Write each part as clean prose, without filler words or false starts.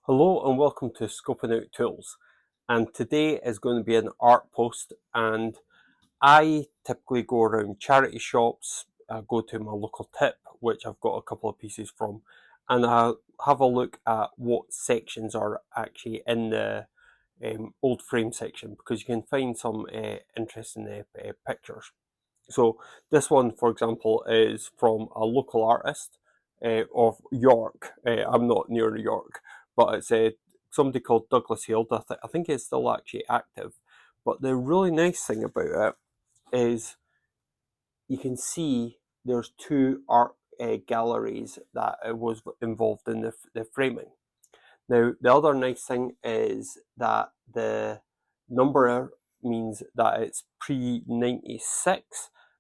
Hello and welcome to Scoping Out Tools, and today is going to be an art post. And I typically go around charity shops, I go to my local tip, which I've got a couple of pieces from, and I have a look at what sections are actually in the old frame section, because you can find some interesting pictures. So this one, for example, is from a local artist of York. I'm not near York, but it's somebody called Douglas Hill. I think it's still actually active. But the really nice thing about it is you can see there's two art galleries that was involved in the framing. Now, the other nice thing is that the number means that it's pre-96,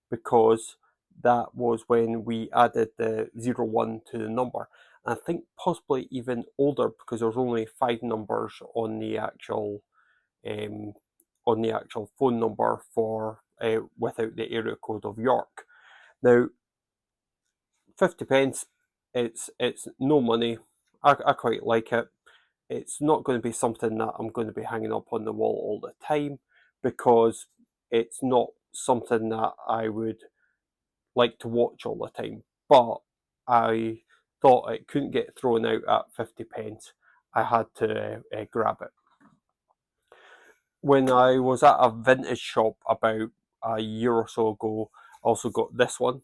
because that was when we added the 01 to the number. And I think possibly even older, because there's only 5 numbers um, on the actual phone number for without the area code of York. Now, 50 pence, it's no money. I quite like it. It's not going to be something that I'm going to be hanging up on the wall all the time, because it's not something that I would like to watch all the time. But I thought it couldn't get thrown out at 50 pence. I had to grab it. When I was at a vintage shop about a year or so ago, I also got this one.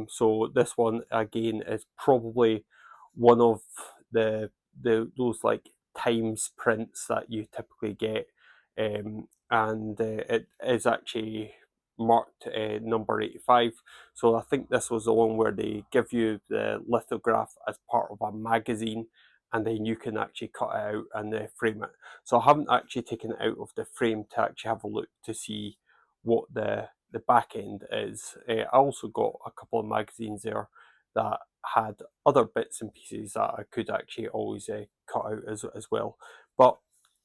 So this one again is probably one of the those like times prints that you typically get, and it is actually marked number 85. So I think this was the one where they give you the lithograph as part of a magazine, and then you can actually cut it out and frame it. So I haven't actually taken it out of the frame to actually have a look to see what the back end is. I also got a couple of magazines there that had other bits and pieces that I could actually always cut out as well. But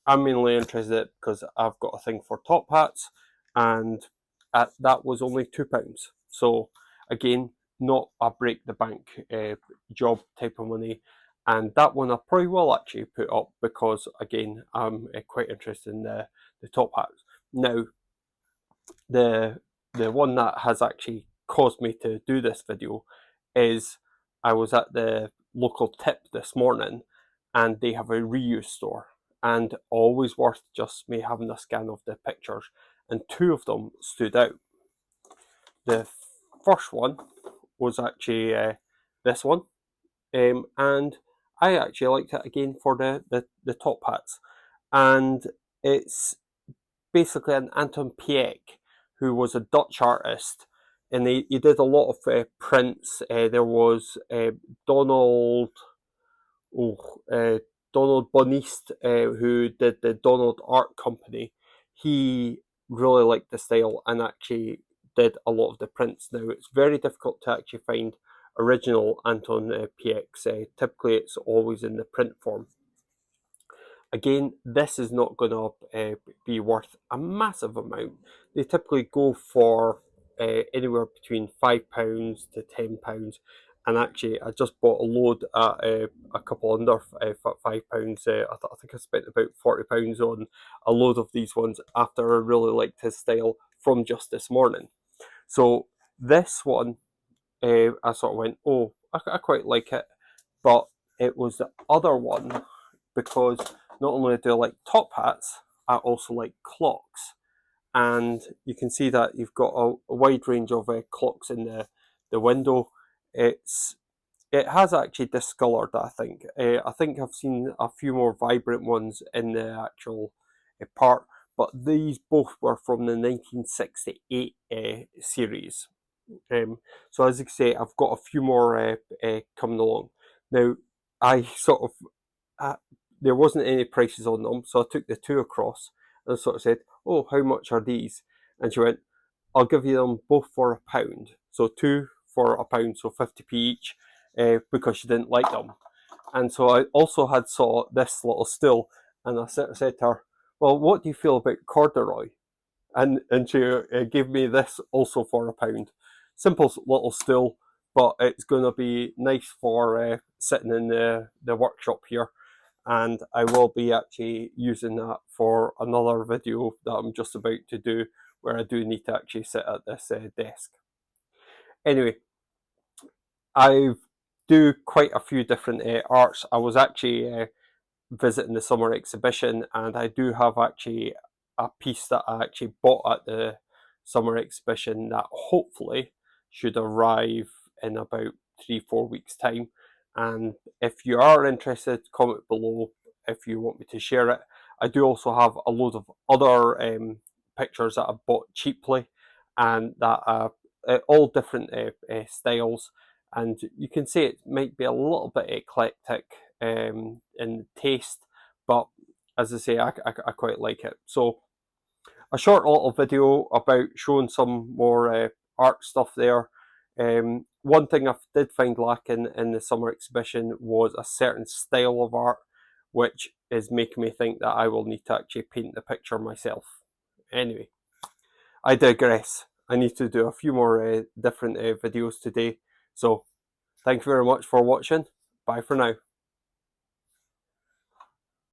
I'm mainly interested because I've got a thing for top hats, and that was only £2. So again, not a break the bank job type of money. And that one I probably will actually put up, because again, I'm quite interested in the top hats. Now, the the one that has actually caused me to do this video is I was at the local tip this morning, and they have a reuse store, and always worth just me having a scan of the pictures, and two of them stood out. The first one was actually this one, and I actually liked it again for the top hats, and it's basically an Anton Pieck, who was a Dutch artist, and he did a lot of prints. There was Donald, oh, Donald Boniste, who did the Donald Art Company. He really liked the style and actually did a lot of the prints. Now, it's very difficult to actually find original Anton Pieck's. Typically, it's always in the print form. Again, this is not going to be worth a massive amount. They typically go for anywhere between £5 to £10. And actually, I just bought a load at a couple under £5. I think I spent about £40 on a load of these ones after I really liked his style from just this morning. So this one, I sort of went, oh, I quite like it. But it was the other one, because not only do I like top hats, I also like clocks. And you can see that you've got a wide range of clocks in the window. It has actually discoloured, I think. I think I've seen a few more vibrant ones in the actual part, but these both were from the 1968 series. So as you can say, I've got a few more coming along. Now, I sort of uh, there wasn't any prices on them, so I took the two across and sort of said, "Oh, how much are these?" And she went, "I'll give you them both for £1. So two for £1, so 50p each, because she didn't like them." And so I also had saw this little still, and I said to her, "Well, what do you feel about corduroy?" And she gave me this also for £1. Simple little still, but it's going to be nice for sitting in the workshop here. and I will be actually using that for another video that I'm just about to do, where I do need to actually sit at this desk. Anyway, I do quite a few different arts. I was actually visiting the summer exhibition, and I do have actually a piece that I actually bought at the summer exhibition that hopefully should arrive in about 3-4 weeks time. And if you are interested, comment below if you want me to share it. I do also have a load of other pictures that I bought cheaply, and that are all different styles, and you can see it might be a little bit eclectic in taste, but as I say, I quite like it. So a short little video about showing some more art stuff there. One thing I did find lacking in the summer exhibition was a certain style of art, which is making me think that I will need to actually paint the picture myself. Anyway, I digress. I need to do a few more different videos today. So thank you very much for watching. Bye for now.